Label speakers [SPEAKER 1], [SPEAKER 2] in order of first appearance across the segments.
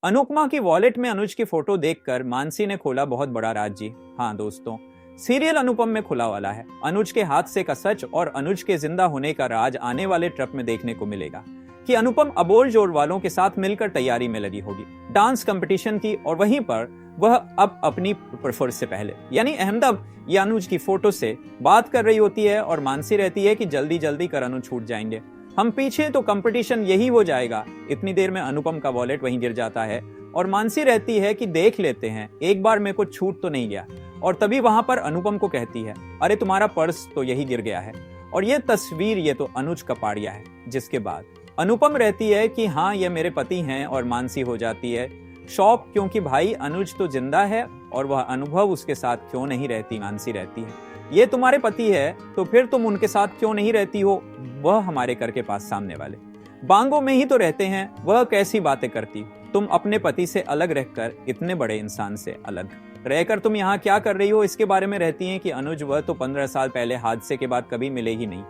[SPEAKER 1] अनुपमा की वॉलेट में अनुज की फोटो देखकर मानसी ने खोला बहुत बड़ा राज जी। हाँ दोस्तों, सीरियल अनुपम में खुला वाला है। अनुज के हादसे का सच और अनुज के जिंदा होने का राज आने वाले ट्रक में देखने को मिलेगा कि अनुपम अबोल जोड़ वालों के साथ मिलकर तैयारी में लगी होगी डांस कंपटीशन की, और वहीं पर वह अब अपनी परफॉर्मेंस से पहले यानी अहमदाब या अनुज की फोटो से बात कर रही होती है और मानसी रहती है कि जल्दी जल्दी कर अनुज छूट जाएंगे, हम पीछे तो कंपटीशन यही हो जाएगा। इतनी देर में अनुपम का वॉलेट वहीं गिर जाता है और मानसी रहती है कि देख लेते हैं, एक बार मेरे को छूट तो नहीं गया। और तभी वहां पर अनुपम को कहती है, अरे तुम्हारा पर्स तो यही गिर गया है। और ये तस्वीर ये तो अनुज कपाड़िया है। जिसके बाद अनुपम रहती है कि हाँ ये मेरे पति हैं, और मानसी हो जाती है शॉक, क्योंकि भाई अनुज तो जिंदा है और वह अनुभव उसके साथ क्यों नहीं रहती। मानसी रहती है, ये तुम्हारे पति है तो फिर तुम उनके साथ क्यों नहीं रहती हो, वह हमारे घर के पास सामने वाले बांगों में ही तो रहते हैं, वह कैसी बातें करती। तुम अपने पति से अलग रहकर इतने बड़े इंसान से अलग रहकर तुम यहाँ क्या कर रही हो, इसके बारे में रहती हैं कि अनुज वह तो 15 साल पहले हादसे के बाद कभी मिले ही नहीं।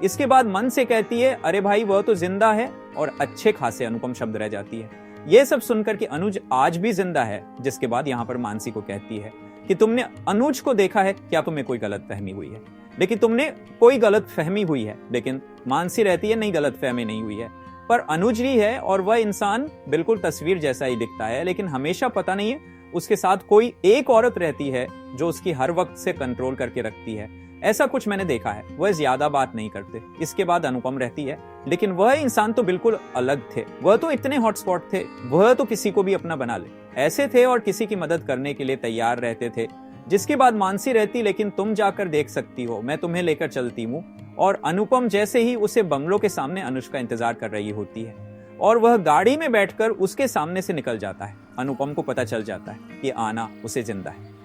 [SPEAKER 1] इसके बाद मन से कहती है, अरे भाई वह तो जिंदा है, और अच्छे खासे अनुपम शब्द रह जाती है। यह सब सुनकर कि अनुज आज भी जिंदा है। जिसके बाद यहाँ पर मानसी को कहती है कि तुमने अनुज को देखा है, क्या तुम्हें कोई गलत फहमी हुई है? लेकिन तुमने कोई गलत फहमी हुई है। लेकिन मानसी रहती है, नहीं गलत फहमी नहीं हुई है, पर अनुज ही है और वह इंसान बिल्कुल तस्वीर जैसा ही दिखता है। लेकिन हमेशा पता नहीं है उसके साथ कोई एक औरत रहती है जो उसकी हर वक्त से कंट्रोल करके रखती है। ऐसा कुछ मैंने देखा है, वह ज्यादा बात नहीं करते। इसके बाद अनुपम रहती है, लेकिन वह इंसान तो बिल्कुल अलग थे। वह तो इतने हॉटस्पॉट थे, वह तो किसी को भी अपना बना ले ऐसे थे, और किसी की मदद करने के लिए तैयार रहते थे। जिसके बाद मानसी रहती, लेकिन तुम जाकर देख सकती हो, मैं तुम्हें लेकर चलती हूँ। और अनुपम जैसे ही उसे बंगलों के सामने अनुज का इंतजार कर रही होती है, और वह गाड़ी में बैठकर उसके सामने से निकल जाता है। अनुपम को पता चल जाता है कि आना उसे जिंदा है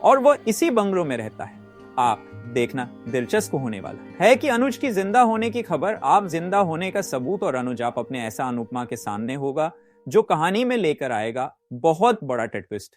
[SPEAKER 1] और वह इसी बंगलों में रहता है। आप देखना दिलचस्प होने वाला है कि अनुज की जिंदा होने की खबर, आप जिंदा होने का सबूत, और अनुज आप अपने ऐसा अनुपमा के सामने होगा जो कहानी में लेकर आएगा बहुत बड़ा ट्विस्ट।